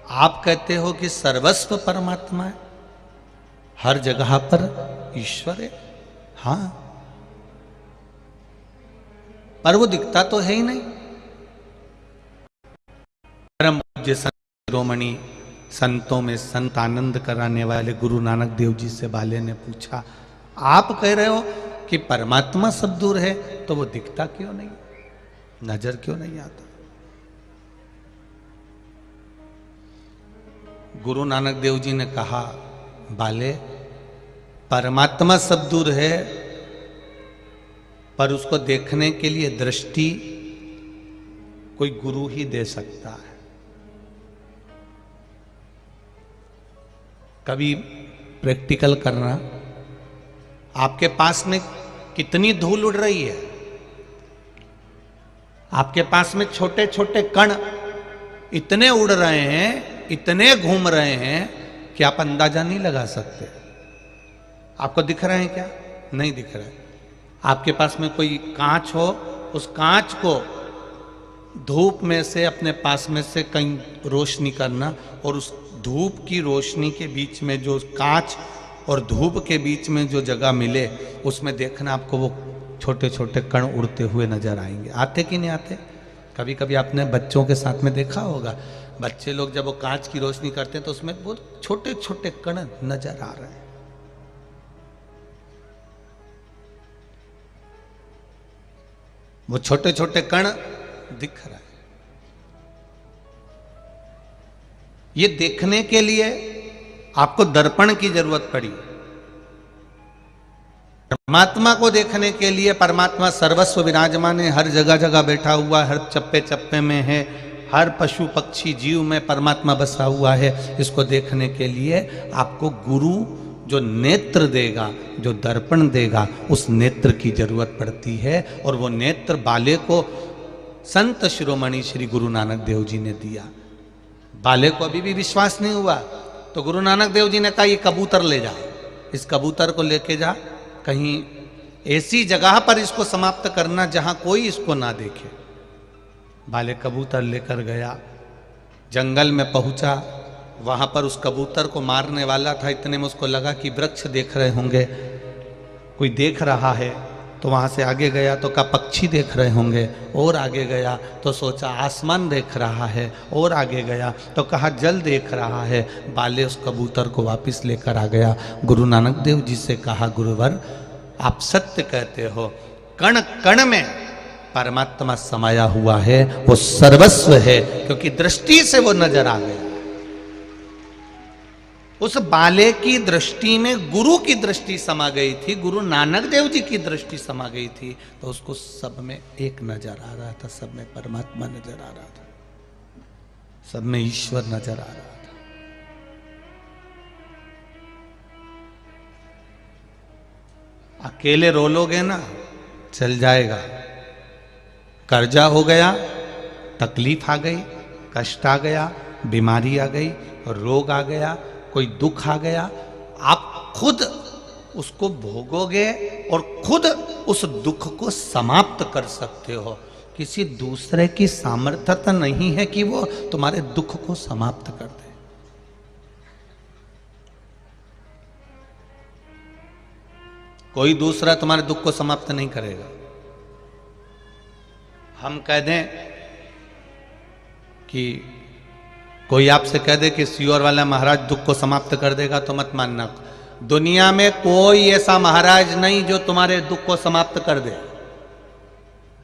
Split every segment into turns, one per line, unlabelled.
आप कहते हो कि सर्वस्व परमात्मा है, हर जगह पर ईश्वर है। हाँ, पर वो दिखता तो है ही नहीं। परम पूज्य संत शिरोमणि संतों में संत आनंद कराने वाले गुरु नानक देव जी से बाले ने पूछा, आप कह रहे हो कि परमात्मा सब दूर है, तो वो दिखता क्यों नहीं, नजर क्यों नहीं आता? गुरु नानक देव जी ने कहा, बाले, परमात्मा सब दूर है, पर उसको देखने के लिए दृष्टि कोई गुरु ही दे सकता है। कभी प्रैक्टिकल करना, आपके पास में कितनी धूल उड़ रही है, आपके पास में छोटे छोटे कण इतने उड़ रहे हैं, इतने घूम रहे हैं कि आप अंदाजा नहीं लगा सकते। आपको दिख रहे हैं क्या? नहीं दिख रहा है। आपके पास में कोई कांच हो, उस कांच को धूप में से अपने पास में से कहीं रोशनी करना, और उस धूप की रोशनी के बीच में जो कांच और धूप के बीच में जो जगह मिले, उसमें देखना आपको वो छोटे छोटे कण उड़ते हुए नजर आएंगे। आते कि नहीं आते? कभी कभी आपने बच्चों के साथ में देखा होगा, बच्चे लोग जब वो कांच की रोशनी करते हैं तो उसमें वो छोटे छोटे कण नजर आ रहे हैं। वो छोटे छोटे कण दिख रहा है। ये देखने के लिए आपको दर्पण की जरूरत पड़ी। परमात्मा को देखने के लिए, परमात्मा सर्वस्व विराजमान है, हर जगह जगह बैठा हुआ, हर चप्पे चप्पे में है, हर पशु पक्षी जीव में परमात्मा बसा हुआ है। इसको देखने के लिए आपको गुरु जो नेत्र देगा, जो दर्पण देगा, उस नेत्र की जरूरत पड़ती है। और वो नेत्र बाले को संत शिरोमणि श्री गुरु नानक देव जी ने दिया। बाले को अभी भी विश्वास नहीं हुआ, तो गुरु नानक देव जी ने कहा, ये कबूतर ले जा, इस कबूतर को लेके जा, कहीं ऐसी जगह पर इसको समाप्त करना जहां कोई इसको ना देखे। बाले कबूतर लेकर गया, जंगल में पहुंचा, वहां पर उस कबूतर को मारने वाला था। इतने में उसको लगा कि वृक्ष देख रहे होंगे, कोई देख रहा है, तो वहां से आगे गया तो कहा पक्षी देख रहे होंगे, और आगे गया तो सोचा आसमान देख रहा है, और आगे गया तो कहा जल देख रहा है। बाले उस कबूतर को वापस लेकर आ गया। गुरु नानक देव जी से कहा, गुरुवर आप सत्य कहते हो, कण कण में परमात्मा समाया हुआ है, वो सर्वस्व है, क्योंकि दृष्टि से वो नजर आ गया। उस बाले की दृष्टि में गुरु की दृष्टि समा गई थी, गुरु नानक देव जी की दृष्टि समा गई थी, तो उसको सब में एक नजर आ रहा था, सब में परमात्मा नजर आ रहा था, सब में ईश्वर नजर आ रहा था। अकेले रोलोगे ना, चल जाएगा। कर्जा हो गया, तकलीफ आ गई, कष्ट आ गया, बीमारी आ गई, रोग आ गया, कोई दुख आ गया, आप खुद उसको भोगोगे और खुद उस दुख को समाप्त कर सकते हो। किसी दूसरे की सामर्थ्यता नहीं है कि वो तुम्हारे दुख को समाप्त कर दे। कोई दूसरा तुम्हारे दुख को समाप्त नहीं करेगा। हम कह दें कि कोई आपसे कह दे कि सियोर वाला महाराज दुख को समाप्त कर देगा, तो मत मानना। दुनिया में कोई ऐसा महाराज नहीं जो तुम्हारे दुख को समाप्त कर दे।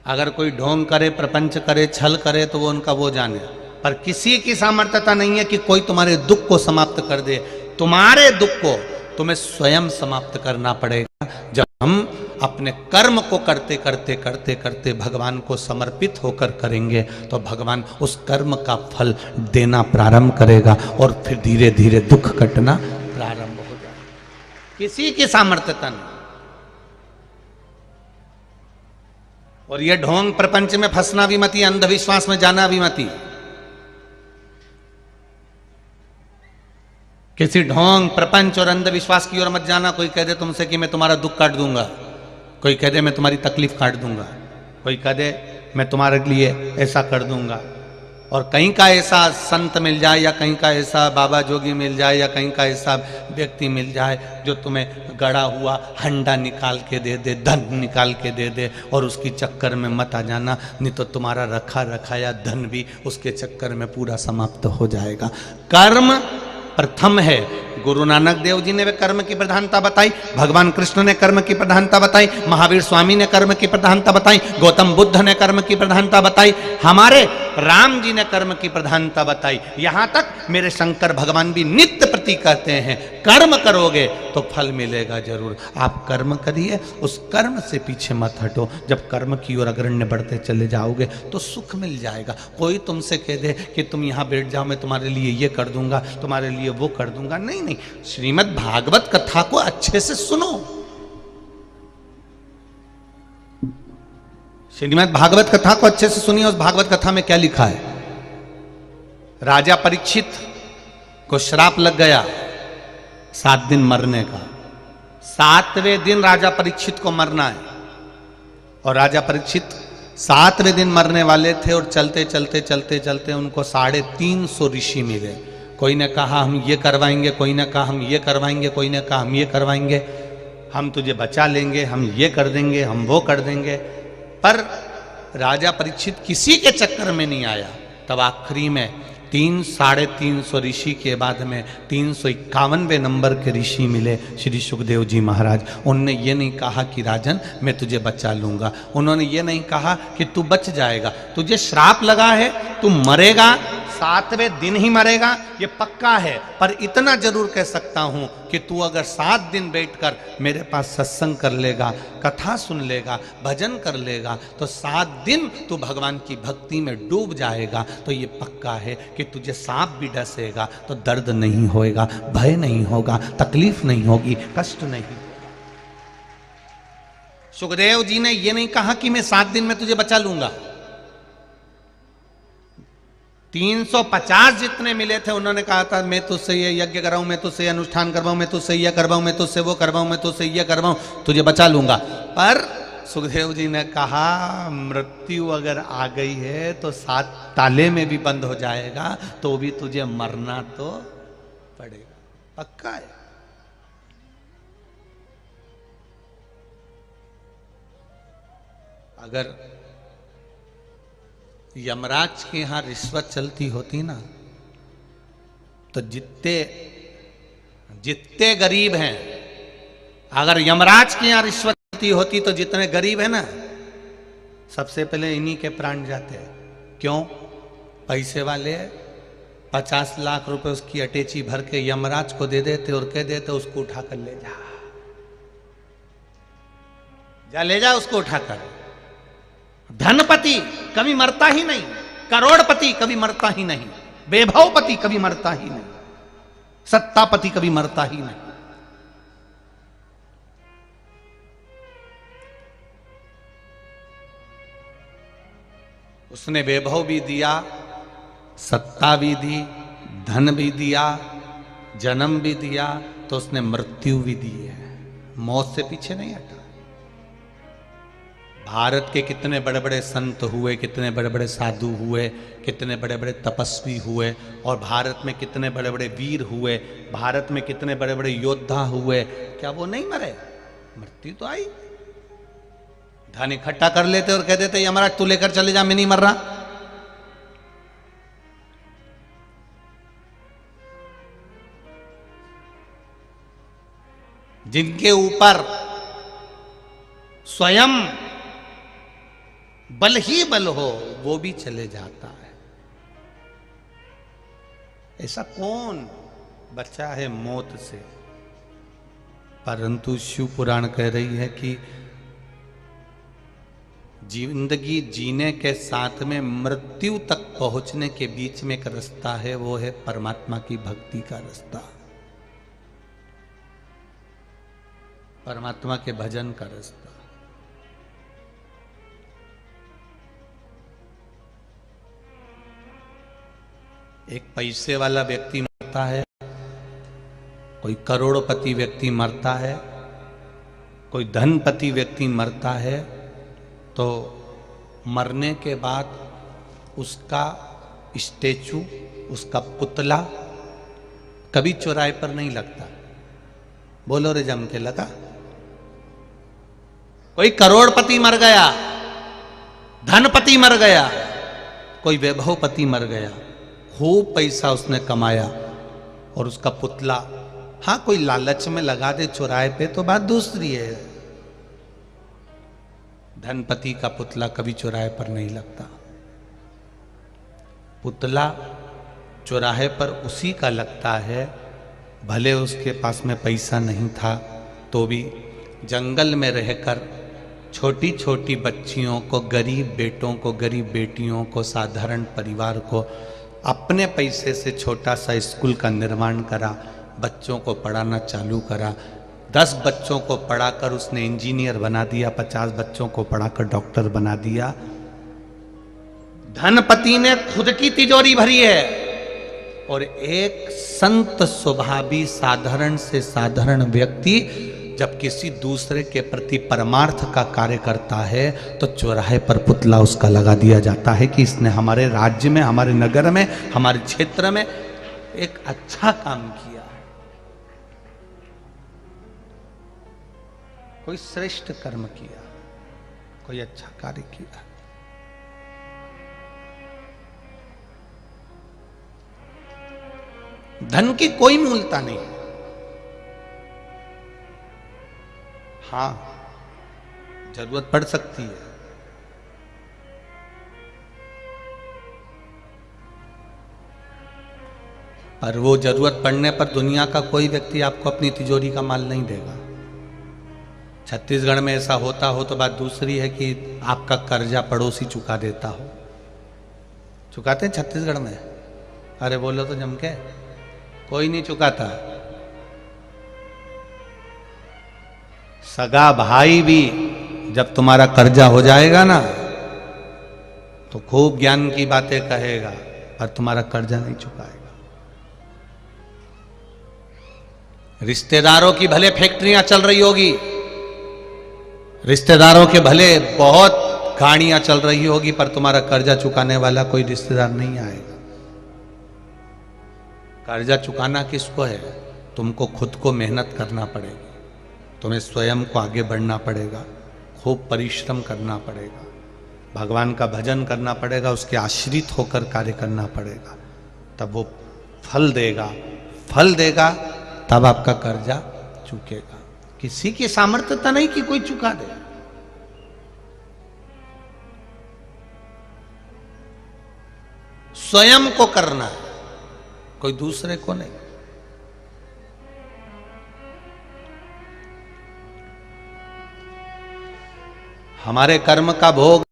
अगर कोई ढोंग करे, प्रपंच करे, छल करे, तो वो उनका वो जाने, पर किसी की सामर्थ्यता नहीं है कि कोई तुम्हारे दुख को समाप्त कर दे। तुम्हारे दुख को तुम्हें स्वयं समाप्त करना पड़ेगा। जब हम अपने कर्म को करते करते करते करते भगवान को समर्पित होकर करेंगे, तो भगवान उस कर्म का फल देना प्रारंभ करेगा, और फिर धीरे धीरे दुख कटना प्रारंभ हो जाएगा। किसी की सामर्थ्यता नहीं। और ये ढोंग प्रपंच में फंसना भी मती, अंधविश्वास में जाना भी मती। किसी ढोंग प्रपंच और अंधविश्वास की ओर मत जाना। कोई कह दे तुमसे कि मैं तुम्हारा दुख काट दूंगा, कोई कह दे मैं तुम्हारी तकलीफ काट दूंगा, कोई कह दे मैं तुम्हारे लिए ऐसा कर दूंगा, और कहीं का ऐसा संत मिल जाए या कहीं का ऐसा बाबा जोगी मिल जाए या कहीं का ऐसा व्यक्ति मिल जाए जो तुम्हें गड़ा हुआ हंडा निकाल के दे दे, धन निकाल के दे दे, और उसकी चक्कर में मत आ जाना, नहीं तो तुम्हारा रखा रखाया धन भी उसके चक्कर में पूरा समाप्त हो जाएगा। कर्म प्रथम है। गुरु नानक देव जी ने वे कर्म की प्रधानता बताई, भगवान कृष्ण ने कर्म की प्रधानता बताई, महावीर स्वामी ने कर्म की प्रधानता बताई, गौतम बुद्ध ने कर्म की प्रधानता बताई, हमारे राम जी ने कर्म की प्रधानता बताई। यहां तक मेरे शंकर भगवान भी नित्य प्रति कहते हैं कर्म करोगे तो फल मिलेगा जरूर। आप कर्म करिए, उस कर्म से पीछे मत हटो। जब कर्म की ओर अग्रण्य बढ़ते चले जाओगे तो सुख मिल जाएगा। कोई तुमसे कह दे कि तुम यहां बैठ जाओ, मैं तुम्हारे लिए ये कर दूंगा, तुम्हारे लिए वो कर दूंगा, नहीं नहीं। श्रीमद् भागवत कथा को अच्छे से सुनो। श्रीमद् भागवत कथा को अच्छे से सुनिए। उस भागवत कथा में क्या लिखा है? राजा परीक्षित को श्राप लग गया 7 दिन मरने का। 7वें दिन राजा परीक्षित को मरना है, और राजा परीक्षित 7वें दिन मरने वाले थे, और चलते चलते चलते चलते उनको 350 ऋषि मिले। कोई ने कहा हम ये करवाएंगे, कोई ने कहा हम ये करवाएंगे, कोई ने कहा हम ये करवाएंगे, हम तुझे बचा लेंगे, हम ये कर देंगे, हम वो कर देंगे। पर राजा परीक्षित किसी के चक्कर में नहीं आया। तब आखिरी में 350 ऋषि के बाद में 351वें नंबर के ऋषि मिले श्री सुखदेव जी महाराज। उनने ये नहीं कहा कि राजन मैं तुझे बचा लूंगा, उन्होंने ये नहीं कहा कि तू बच जाएगा, तुझे श्राप लगा है, तू मरेगा, 7वें दिन ही मरेगा, ये पक्का है। पर इतना जरूर कह सकता हूं कि तू अगर 7 दिन बैठकर मेरे पास सत्संग कर लेगा, कथा सुन लेगा, भजन कर लेगा, तो 7 दिन तू भगवान की भक्ति में डूब जाएगा। तो ये पक्का है कि तुझे सांप भी डसेगा तो दर्द नहीं होएगा, भय नहीं होगा, तकलीफ नहीं होगी, कष्ट नहीं। सुखदेव जी ने यह नहीं कहा कि मैं 7 दिन में तुझे बचा लूंगा। 350 जितने मिले थे उन्होंने कहा था मैं तुझसे ये यज्ञ कराऊं, मैं तुझसे अनुष्ठान करवाऊं, मैं तुझसे ये करवाऊं, मैं तुझसे वो करवाऊं, मैं तुझसे ये करवाऊं, तुझे बचा लूंगा। पर सुखदेव जी ने कहा मृत्यु अगर आ गई है तो 7 ताले में भी बंद हो जाएगा, तो भी तुझे मरना तो पड़ेगा, पक्का है। अगर यमराज के यहां रिश्वत चलती होती ना, तो जितने गरीब हैं, अगर यमराज के यहां रिश्वत चलती होती तो जितने गरीब हैं ना, सबसे पहले इन्हीं के प्राण जाते हैं। क्यों? पैसे वाले 50 लाख रुपए उसकी अटैची भर के यमराज को दे देते और कह देते उसको उठाकर ले जा, जा ले जा उसको उठाकर। धनपति कभी मरता ही नहीं, करोड़पति कभी मरता ही नहीं, वैभवपति कभी मरता ही नहीं, सत्तापति कभी मरता ही नहीं। उसने वैभव भी दिया, सत्ता भी दी, धन भी दिया, जन्म भी दिया, तो उसने मृत्यु भी दी है। मौत से पीछे नहीं हटा। भारत के कितने बड़े बड़े संत हुए, कितने बड़े बड़े साधु हुए, कितने बड़े बड़े तपस्वी हुए, और भारत में कितने बड़े बड़े वीर हुए, भारत में कितने बड़े बड़े योद्धा हुए, क्या वो नहीं मरे? मृत्यु तो आई। धन इकट्ठा कर लेते और कह देते यमराज तू लेकर चले जा, मैं नहीं मर रहा। जिनके ऊपर स्वयं बल ही बल हो, वो भी चले जाता है। ऐसा कौन बचा है मौत से? परंतु शिव पुराण कह रही है कि जिंदगी जीने के साथ में मृत्यु तक पहुंचने के बीच में एक रास्ता है, वो है परमात्मा की भक्ति का रास्ता, परमात्मा के भजन का रास्ता। एक पैसे वाला व्यक्ति मरता है, कोई करोड़पति व्यक्ति मरता है, कोई धनपति व्यक्ति मरता है, तो मरने के बाद उसका स्टेचू, उसका पुतला कभी चौराहे पर नहीं लगता। बोलो रे जम के लगा। कोई करोड़पति मर गया, धनपति मर गया, कोई वैभवपति मर गया, खूब पैसा उसने कमाया और उसका पुतला, हाँ कोई लालच में लगा दे चौराहे पे तो बात दूसरी है। धनपति का पुतला कभी चौराहे पर नहीं लगता। पुतला चौराहे पर उसी का लगता है, भले उसके पास में पैसा नहीं था तो भी जंगल में रहकर छोटी छोटी बच्चियों को, गरीब बेटों को, गरीब बेटियों को, साधारण परिवार को अपने पैसे से छोटा सा स्कूल का निर्माण करा, बच्चों को पढ़ाना चालू करा। 10 बच्चों को पढ़ाकर उसने इंजीनियर बना दिया, 50 बच्चों को पढ़ाकर डॉक्टर बना दिया। धनपति ने खुद की तिजोरी भरी है और एक संत स्वभावी साधारण से साधारण व्यक्ति जब किसी दूसरे के प्रति परमार्थ का कार्य करता है तो चौराहे पर पुतला उसका लगा दिया जाता है कि इसने हमारे राज्य में, हमारे नगर में, हमारे क्षेत्र में एक अच्छा काम किया है, कोई श्रेष्ठ कर्म किया, कोई अच्छा कार्य किया। धन की कोई मूलता नहीं। हाँ, जरूरत पड़ सकती है, पर वो जरूरत पड़ने पर दुनिया का कोई व्यक्ति आपको अपनी तिजोरी का माल नहीं देगा। छत्तीसगढ़ में ऐसा होता हो तो बात दूसरी है कि आपका कर्जा पड़ोसी चुका देता हो। चुकाते हैं छत्तीसगढ़ में? अरे बोलो तो जम के, कोई नहीं चुकाता। सगा भाई भी जब तुम्हारा कर्जा हो जाएगा ना तो खूब ज्ञान की बातें कहेगा, पर तुम्हारा कर्जा नहीं चुकाएगा। रिश्तेदारों की भले फैक्ट्रियां चल रही होगी, रिश्तेदारों के भले बहुत गाड़ियां चल रही होगी, पर तुम्हारा कर्जा चुकाने वाला कोई रिश्तेदार नहीं आएगा। कर्जा चुकाना किसको है? तुमको खुद को मेहनत करना पड़ेगी, तुम्हें स्वयं को आगे बढ़ना पड़ेगा, खूब परिश्रम करना पड़ेगा, भगवान का भजन करना पड़ेगा, उसके आश्रित होकर कार्य करना पड़ेगा, तब वो फल देगा। फल देगा तब आपका कर्जा चुकेगा। किसी की सामर्थ्यता नहीं कि कोई चुका दे। स्वयं को करना है, कोई दूसरे को नहीं। हमारे कर्म का भोग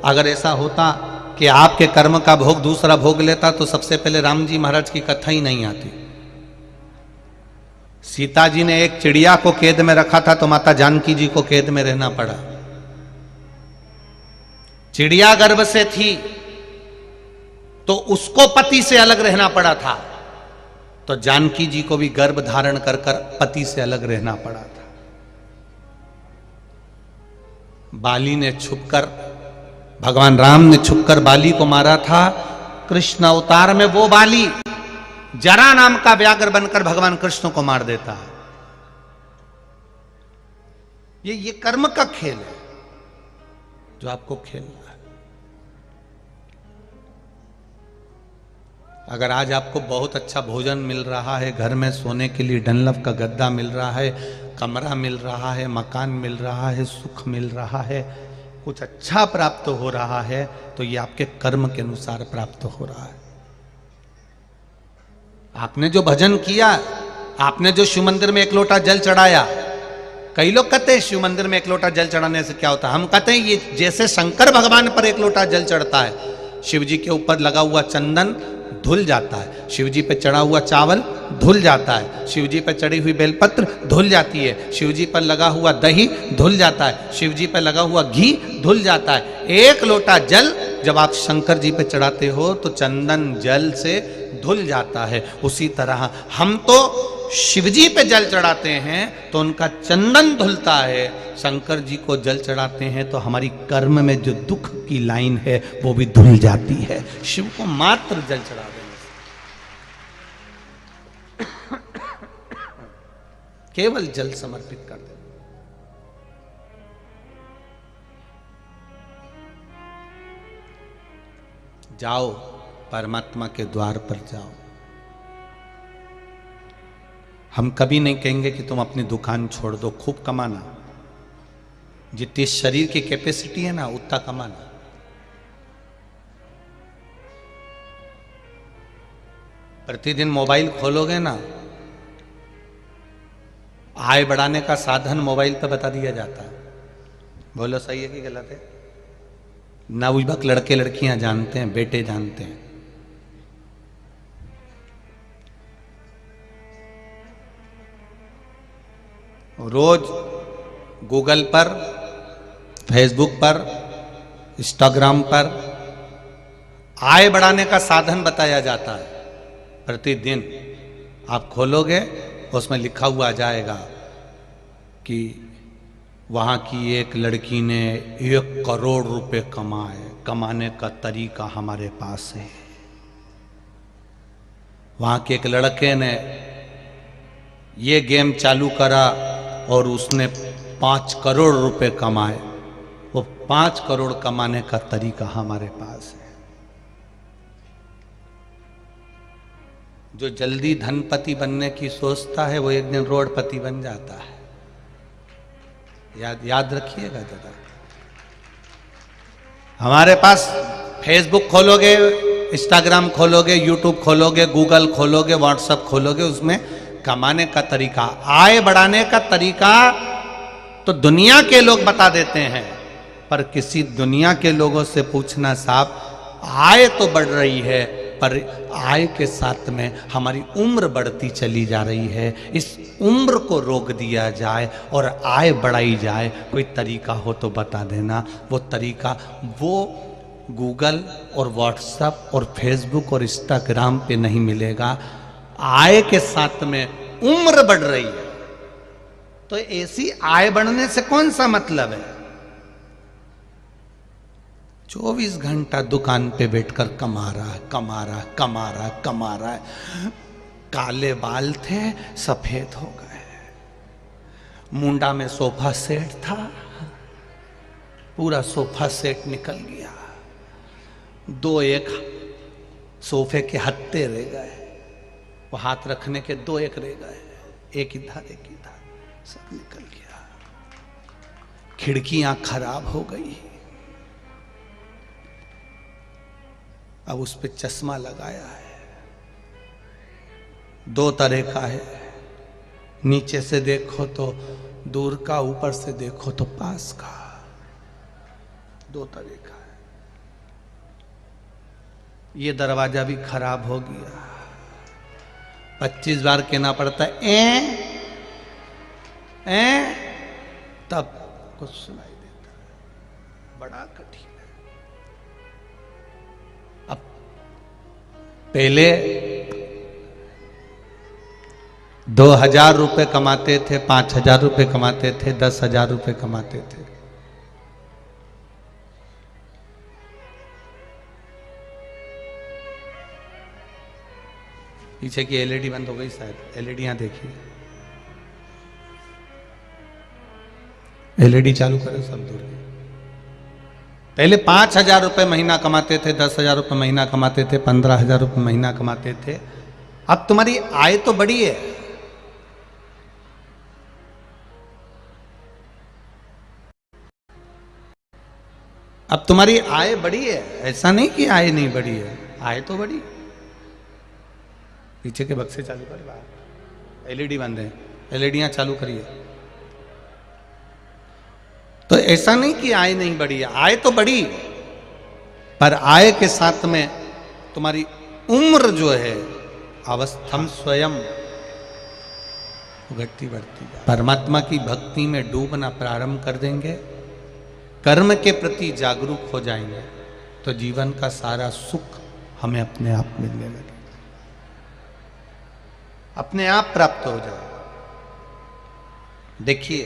अगर ऐसा होता कि आपके कर्म का भोग दूसरा भोग लेता तो सबसे पहले राम जी महाराज की कथा ही नहीं आती। सीता जी ने एक चिड़िया को कैद में रखा था तो माता जानकी जी को कैद में रहना पड़ा। चिड़िया गर्भ से थी तो उसको पति से अलग रहना पड़ा था, तो जानकी जी को भी गर्भ धारण कर कर पति से अलग रहना पड़ा था। बाली ने छुपकर, भगवान राम ने छुपकर बाली को मारा था। कृष्ण अवतार में वो बाली जरा नाम का व्याघ्र बनकर भगवान कृष्ण को मार देता है। ये कर्म का खेल है जो आपको खेलना है। अगर आज आपको बहुत अच्छा भोजन मिल रहा है, घर में सोने के लिए डनलप का गद्दा मिल रहा है, कमरा मिल रहा है, मकान मिल रहा है, सुख मिल रहा है, कुछ अच्छा प्राप्त हो रहा है, तो ये आपके कर्म के अनुसार प्राप्त हो रहा है। आपने जो भजन किया, आपने जो शिव मंदिर में 1 लोटा जल चढ़ाया, कई लोग कहते हैं शिव मंदिर में 1 लोटा जल चढ़ाने से क्या होता है। हम कहते हैं ये जैसे शंकर भगवान पर 1 लोटा जल चढ़ता है, शिव जी के ऊपर लगा हुआ चंदन धुल जाता है, शिव जी पे चढ़ा हुआ चावल धुल जाता है, शिव जी पे चढ़ी हुई बेलपत्र धुल जाती है, शिव जी पर लगा हुआ दही धुल जाता है, शिव जी पर लगा हुआ घी धुल जाता है। 1 लोटा जल जब आप शंकर जी पे चढ़ाते हो तो चंदन जल से धुल जाता है। उसी तरह हम तो शिवजी पे जल चढ़ाते हैं तो उनका चंदन धुलता है, शंकर जी को जल चढ़ाते हैं तो हमारी कर्म में जो दुख की लाइन है वो भी धुल जाती है, शिव को मात्र जल चढ़ा देने से। केवल जल समर्पित कर देना। जाओ परमात्मा के द्वार पर जाओ। हम कभी नहीं कहेंगे कि तुम अपनी दुकान छोड़ दो, खूब कमाना, जितनी शरीर की कैपेसिटी है ना उतना कमाना। प्रतिदिन मोबाइल खोलोगे ना, आय बढ़ाने का साधन मोबाइल पर बता दिया जाता है। बोलो सही है कि गलत है? नवयुवक लड़के लड़कियां जानते हैं, बेटे जानते हैं। रोज गूगल पर, फेसबुक पर, इंस्टाग्राम पर आय बढ़ाने का साधन बताया जाता है। प्रतिदिन आप खोलोगे उसमें लिखा हुआ जाएगा कि वहाँ की एक लड़की ने 1 करोड़ रुपए कमाए, कमाने का तरीका हमारे पास है। वहाँ के एक लड़के ने ये गेम चालू करा और उसने 5 करोड़ रुपए कमाए, वो 5 करोड़ कमाने का तरीका हमारे पास है। जो जल्दी धनपति बनने की सोचता है वो एक दिन रोडपति बन जाता है। याद रखिएगा जरा। हमारे पास फेसबुक खोलोगे, इंस्टाग्राम खोलोगे, यूट्यूब खोलोगे, गूगल खोलोगे, व्हाट्सएप खोलोगे, उसमें कमाने का तरीका, आय बढ़ाने का तरीका तो दुनिया के लोग बता देते हैं, पर किसी दुनिया के लोगों से पूछना, साहब आय तो बढ़ रही है पर आय के साथ में हमारी उम्र बढ़ती चली जा रही है, इस उम्र को रोक दिया जाए और आय बढ़ाई जाए, कोई तरीका हो तो बता देना। वो तरीका वो गूगल और व्हाट्सएप और फेसबुक और इंस्टाग्राम पे नहीं मिलेगा। आय के साथ में उम्र बढ़ रही है तो ऐसी आय बढ़ने से कौन सा मतलब है? 24 घंटा दुकान पे बैठकर कमा रहा है, कमा रहा है, कमा रहा है, कमा रहा है। काले बाल थे सफेद हो गए, मुंडा में सोफा सेट था, पूरा सोफा सेट निकल गया, 2-1 सोफे के हत्ते रह गए, वो हाथ रखने के 2-1 रह गए, एक इधर एक इधर, सब निकल गया। खिड़कियां खराब हो गई, अब उस पे चश्मा लगाया है, 2 तरह का है, नीचे से देखो तो दूर का, ऊपर से देखो तो पास का, 2 तरह का है। ये दरवाजा भी खराब हो गया, 25 बार कहना पड़ता है तब कुछ सुनाई देता है, बड़ा कठिन है। अब पहले 2000 रुपए कमाते थे, 5000 रुपए कमाते थे, 10,000 रुपए कमाते थे। पीछे की एलईडी बंद हो गई शायद, एलईडी यहां देखिए, एलईडी चालू करो सब दूर की। पहले 5,000 रुपए महीना कमाते थे, 10,000 रुपए महीना कमाते थे, 15,000 रुपए महीना कमाते थे। अब तुम्हारी आय तो बढ़ी है, अब तुम्हारी आय बढ़ी है, ऐसा नहीं कि आय नहीं बढ़ी है, आय तो बढ़ी। पीछे के बक्से चालू कर, बाहर एलईडी बंद है, एलईडियां चालू करिए। तो ऐसा नहीं कि आय नहीं बढ़ी है, आय तो बढ़ी, पर आय के साथ में तुम्हारी उम्र जो है, अवस्था, हम स्वयं घटती बढ़ती है। परमात्मा की भक्ति में डूबना प्रारंभ कर देंगे, कर्म के प्रति जागरूक हो जाएंगे, तो जीवन का सारा सुख हमें अपने आप मिलने लगे। अपने आप प्राप्त हो जाए। देखिए,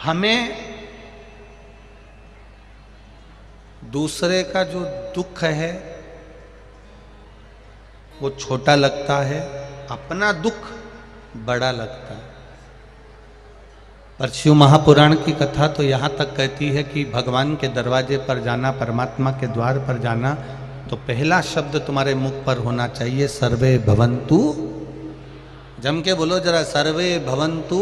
हमें दूसरे का जो दुख है वो छोटा लगता है, अपना दुख बड़ा लगता है। पर शिव महापुराण की कथा तो यहाँ तक कहती है कि भगवान के दरवाजे पर जाना, परमात्मा के द्वार पर जाना, तो पहला शब्द तुम्हारे मुख पर होना चाहिए, सर्वे भवन्तु। जम के बोलो जरा, सर्वे भवन्तु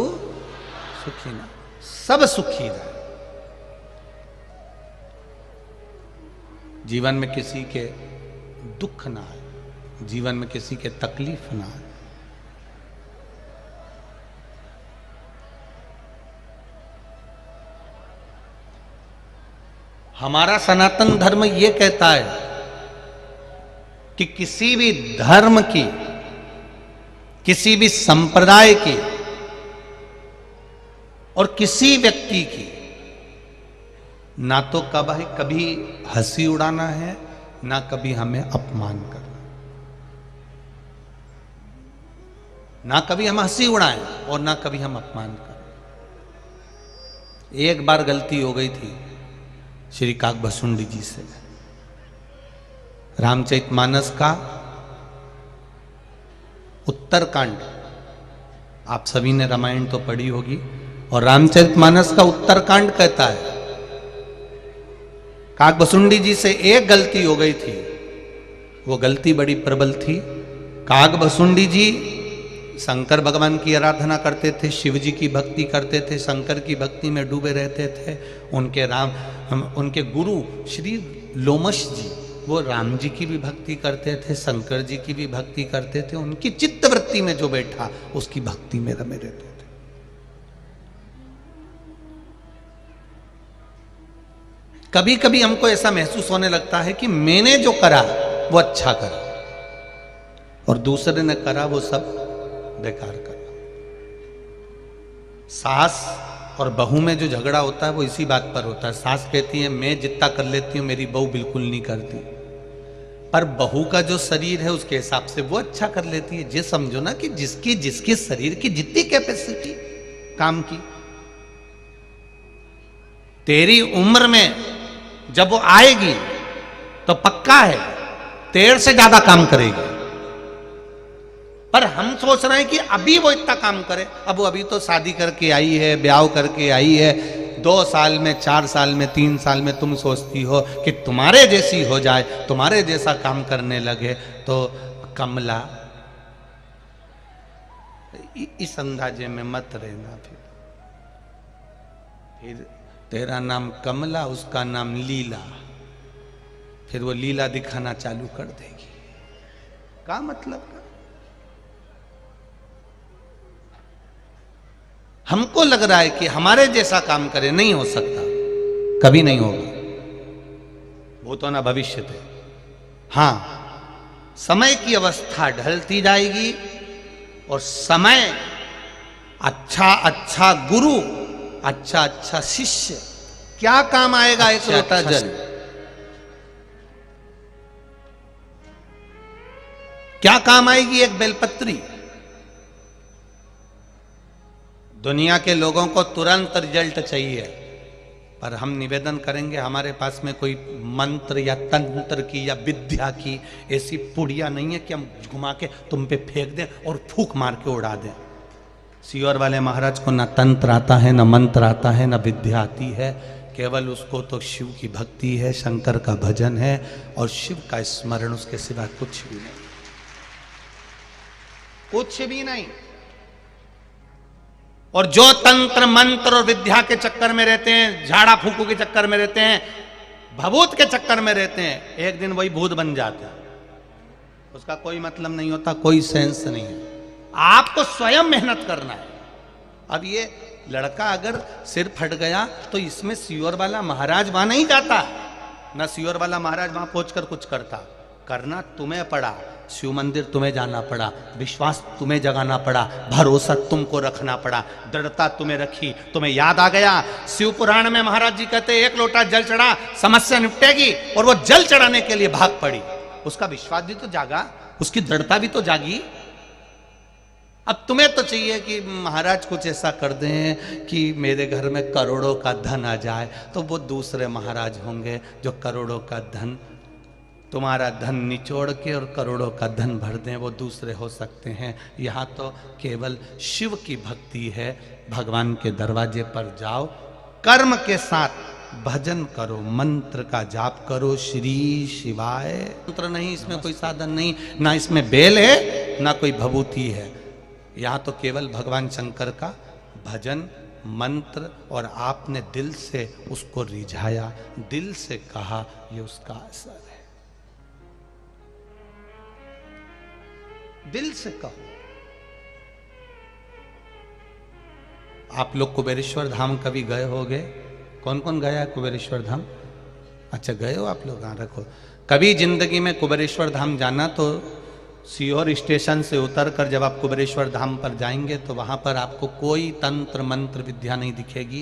सुखिनः, सब सुखी रहे। जीवन में किसी के दुख ना आए, जीवन में किसी के तकलीफ ना आए। हमारा सनातन धर्म यह कहता है कि किसी भी धर्म की, किसी भी संप्रदाय की और किसी व्यक्ति की ना तो कभी हंसी उड़ाना है, ना कभी हमें अपमान करना। ना कभी हम हंसी उड़ाएं और ना कभी हम अपमान करें। एक बार गलती हो गई थी श्री काकभसुंडी जी से। रामचरितमानस का उत्तरकांड, आप सभी ने रामायण तो पढ़ी होगी, और रामचरितमानस का उत्तरकांड कहता है काकभसुंडी जी से एक गलती हो गई थी। वो गलती बड़ी प्रबल थी। काकभसुंडी जी शंकर भगवान की आराधना करते थे, शिव जी की भक्ति करते थे, शंकर की भक्ति में डूबे रहते थे। उनके गुरु श्री लोमश जी, वो राम जी की भी भक्ति करते थे, शंकर जी की भी भक्ति करते थे। उनकी चित्तवृत्ति में जो बैठा उसकी भक्ति में रमे रहते थे। कभी कभी हमको ऐसा महसूस होने लगता है कि मैंने जो करा वो अच्छा करा और दूसरे ने करा वो सब बेकार करा। सास और बहू में जो झगड़ा होता है वो इसी बात पर होता है। सास कहती है मैं जितना कर लेती हूं मेरी बहू बिल्कुल नहीं करती, पर बहू का जो शरीर है उसके हिसाब से वो अच्छा कर लेती है। ये समझो ना कि जिसकी जिसके शरीर की जितनी कैपेसिटी काम की, तेरी उम्र में जब वो आएगी तो पक्का है तेरे से ज्यादा काम करेगी। पर हम सोच रहे हैं कि अभी वो इतना काम करे। अब वो अभी तो शादी करके आई है, ब्याह करके आई है, 2 साल में, 4 साल में, 3 साल में तुम सोचती हो कि तुम्हारे जैसी हो जाए, तुम्हारे जैसा काम करने लगे। तो कमला, इस अंदाजे में मत रहना। फिर तेरा नाम कमला, उसका नाम लीला, फिर वो लीला दिखाना चालू कर देगी। क्या मतलब? हमको लग रहा है कि हमारे जैसा काम करे, नहीं हो सकता, कभी नहीं होगा। वो तो ना भविष्य थे। हां, समय की अवस्था ढलती जाएगी और समय अच्छा अच्छा गुरु, अच्छा अच्छा शिष्य क्या काम आएगा? एक लोटा जल क्या काम आएगी? एक बेलपत्री। दुनिया के लोगों को तुरंत रिजल्ट चाहिए, पर हम निवेदन करेंगे हमारे पास में कोई मंत्र या तंत्र की या विद्या की ऐसी पुड़िया नहीं है कि हम घुमा के तुम पे फेंक दें और फूंक मार के उड़ा दें। सीहोर वाले महाराज को ना तंत्र आता है, ना मंत्र आता है, ना विद्या आती है। केवल उसको तो शिव की भक्ति है, शंकर का भजन है और शिव का स्मरण, उसके सिवा कुछ भी नहीं, कुछ भी नहीं। और जो तंत्र मंत्र और विद्या के चक्कर में रहते हैं, झाड़ा फूकू के चक्कर में रहते हैं, भभूत के चक्कर में रहते हैं, एक दिन वही भूत बन जाते हैं। उसका कोई मतलब नहीं होता, कोई सेंस नहीं है। आपको स्वयं मेहनत करना है। अब ये लड़का अगर सिर फट गया तो इसमें सीहोर वाला महाराज वहां नहीं जाता, ना सीहोर वाला महाराज वहां पहुंचकर कुछ करता। करना तुम्हें पड़ा, शिव मंदिर तुम्हें जाना पड़ा, विश्वास तुम्हें जगाना पड़ा, भरोसा तुमको रखना पड़ा, दृढ़ता तुम्हें रखी। तुम्हें याद आ गया, शिव पुराण में महाराज जी कहते एक लोटा जल चढ़ा, समस्या निपटेगी, और वो जल चढ़ाने के लिए भाग पड़ी। उसका विश्वास भी तो जागा, उसकी दृढ़ता भी तो जागी। अब तुम्हें तो चाहिए कि महाराज कुछ ऐसा कर दें कि मेरे घर में करोड़ों का धन आ जाए, तो वो दूसरे महाराज होंगे जो करोड़ों का धन, तुम्हारा धन निचोड़ के और करोड़ों का धन भर दें, वो दूसरे हो सकते हैं। यहाँ तो केवल शिव की भक्ति है। भगवान के दरवाजे पर जाओ, कर्म के साथ भजन करो, मंत्र का जाप करो, श्री शिवाय। मंत्र नहीं, इसमें कोई साधन नहीं, ना इसमें बेल है ना कोई भभूति है। यहाँ तो केवल भगवान शंकर का भजन मंत्र, और आपने दिल से उसको रिझाया, दिल से कहा, ये उसका असर है। दिल से कहो। आप लोग कुबेरेश्वर धाम कभी गए होगे? कौन कौन गया है कुबेरेश्वर धाम? अच्छा, गए हो आप लोग? हाँ, रखो। कभी जिंदगी में कुबेरेश्वर धाम जाना तो सीहोर स्टेशन से उतरकर जब आप कुबेरेश्वर धाम पर जाएंगे तो वहां पर आपको कोई तंत्र मंत्र विद्या नहीं दिखेगी।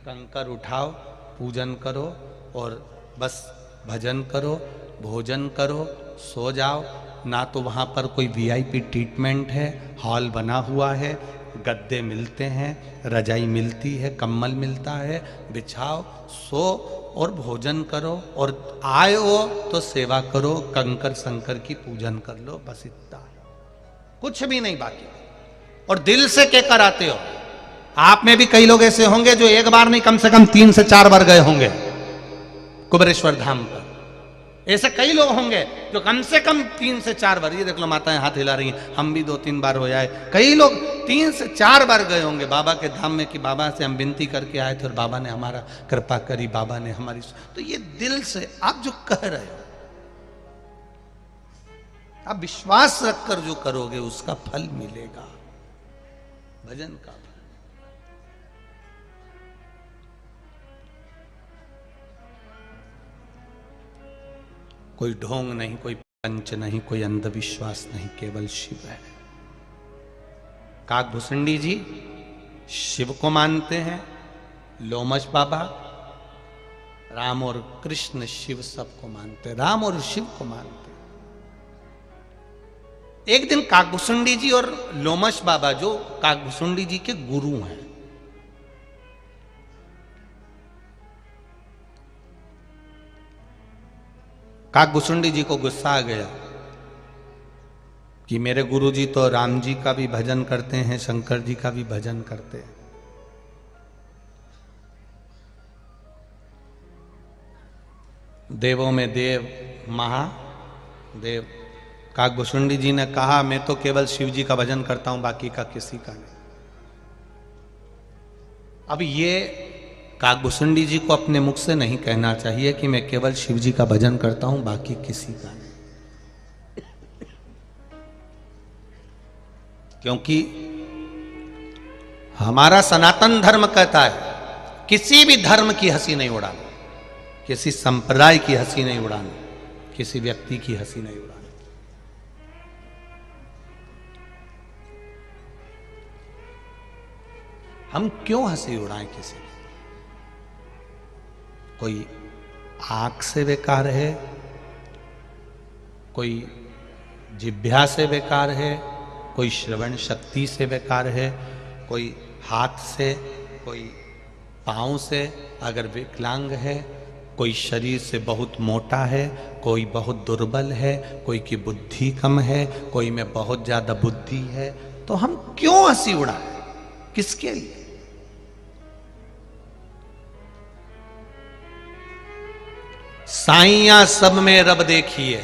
कंकर उठाओ, पूजन करो और बस भजन करो, भोजन करो, सो जाओ। ना तो वहाँ पर कोई वीआईपी ट्रीटमेंट है, हॉल बना हुआ है, गद्दे मिलते हैं, रजाई मिलती है, कंबल मिलता है, बिछाओ, सो और भोजन करो, और आए हो तो सेवा करो, कंकर शंकर की पूजन कर लो, बस इतना, कुछ भी नहीं बाकी। और दिल से क्या कराते हो? आप में भी कई लोग ऐसे होंगे जो एक बार नहीं, कम से कम 3 से 4 बार गए होंगे कुबेरेश्वर धाम पर। ऐसे कई लोग होंगे जो कम से कम 3 से 4 बार, ये देख लो माताएं हाथ हिला रही हैं, हम भी 2-3 बार हो जाए, कई लोग 3 से 4 बार गए होंगे बाबा के धाम में कि बाबा से हम विनती करके आए थे और बाबा ने हमारा कृपा करी, बाबा ने हमारी। तो ये दिल से आप जो कह रहे हो, आप विश्वास रखकर जो करोगे उसका फल मिलेगा, भजन का। कोई ढोंग नहीं, कोई पंच नहीं, कोई अंधविश्वास नहीं, केवल शिव है। काकभूषुंडी जी शिव को मानते हैं, लोमश बाबा राम और कृष्ण शिव सबको मानते हैं, राम और शिव को मानते हैं। एक दिन काकभूषुंडी जी और लोमश बाबा, जो काकभूषुंडी जी के गुरु हैं, काकभूषुंडी जी को गुस्सा आ गया कि मेरे गुरुजी तो राम जी का भी भजन करते हैं, शंकर जी का भी भजन करते हैं। देवों में देव, महादेव। काकभूषुंडी जी ने कहा, मैं तो केवल शिव जी का भजन करता हूं, बाकी का किसी का नहीं। अब ये काकभूषुंडी जी को अपने मुख से नहीं कहना चाहिए कि मैं केवल शिव जी का भजन करता हूं, बाकी किसी का नहीं। क्योंकि हमारा सनातन धर्म कहता है किसी भी धर्म की हंसी नहीं उड़ाना, किसी संप्रदाय की हंसी नहीं उड़ाना, किसी व्यक्ति की हंसी नहीं उड़ाना। हम क्यों हंसी उड़ाएं किसी की? कोई आंख से बेकार है, कोई जिह्वा से बेकार है, कोई श्रवण शक्ति से बेकार है, कोई हाथ से, कोई पाँव से अगर विकलांग है, कोई शरीर से बहुत मोटा है, कोई बहुत दुर्बल है, कोई की बुद्धि कम है, कोई में बहुत ज्यादा बुद्धि है। तो हम क्यों हंसी उड़ाएं? किसके लिए? साइया सब में रब देखिए,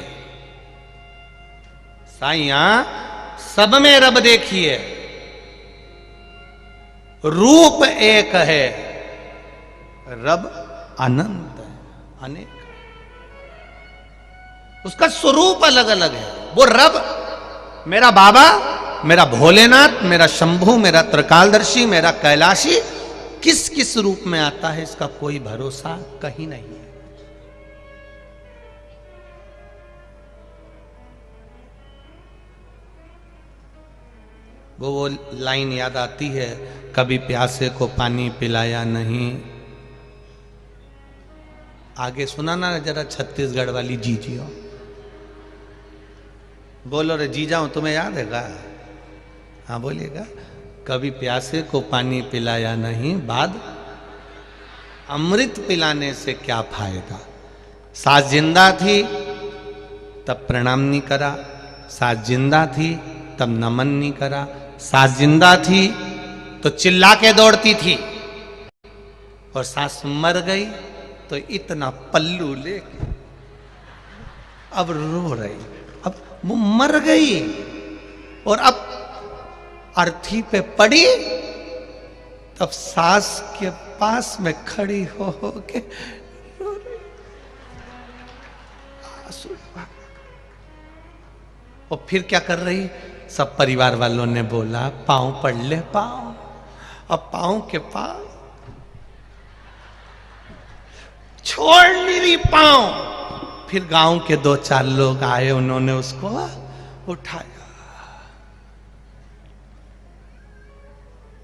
साइया सब में रब देखिए, रूप एक है, रब अनंत है, अनेक। उसका स्वरूप अलग अलग है। वो रब, मेरा बाबा, मेरा भोलेनाथ, मेरा शंभू, मेरा त्रिकालदर्शी, मेरा कैलाशी, किस किस रूप में आता है इसका कोई भरोसा कहीं नहीं है। वो लाइन याद आती है, कभी प्यासे को पानी पिलाया नहीं। आगे सुना ना जरा छत्तीसगढ़ वाली जीजियो। बोलो रे जी जाऊं, तुम्हें याद है गा? हाँ बोलिएगा। कभी प्यासे को पानी पिलाया नहीं, बाद अमृत पिलाने से क्या फायदा। सास जिंदा थी तब प्रणाम नहीं करा, सास जिंदा थी तब नमन नहीं करा। सास जिंदा थी तो चिल्ला के दौड़ती थी, और सास मर गई तो इतना पल्लू लेके अब रो रही। अब वो मर गई और अब अर्थी पे पड़ी, तब सास के पास में खड़ी हो के रो रही। और फिर क्या कर रही? सब परिवार वालों ने बोला पांव पड़ ले पांव। अब पांव के पांव छोड़ नहीं रही पांव। फिर गांव के 2-4 लोग आए, उन्होंने उसको उठाया।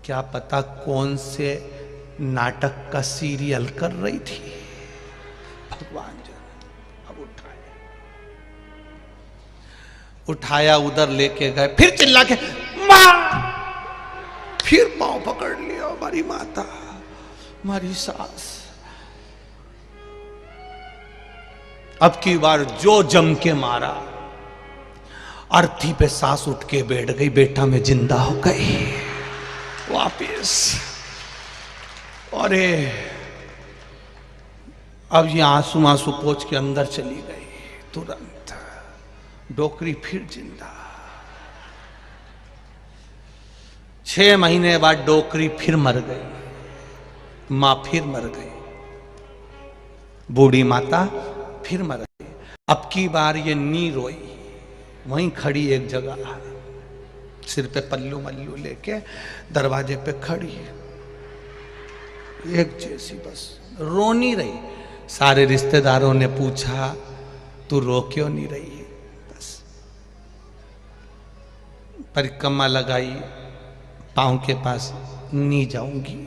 क्या पता कौन से नाटक का सीरियल कर रही थी, भगवान जाने। अब उठाया उधर लेके गए, फिर चिल्ला के मां, फिर पांव पकड़ लिया हमारी माता, हमारी सास। अब की बार जो जम के मारा, अर्थी पे सास उठ के बैठ गई, बेटा में जिंदा हो गई वापिस। अरे अब ये आंसू आंसू पोंछ के अंदर चली गई। तुरंत डोकरी फिर जिंदा। 6 महीने बाद डोकरी फिर मर गई, मां फिर मर गई, बूढ़ी माता फिर मर गई। अब की बार ये नी रोई, वहीं खड़ी एक जगह, सिर पे पल्लू मल्लू लेके दरवाजे पे खड़ी, एक जैसी बस रो नहीं रही। सारे रिश्तेदारों ने पूछा तू रो क्यों नहीं रही? बस परिक्रमा लगाई, पांव के पास नहीं जाऊंगी।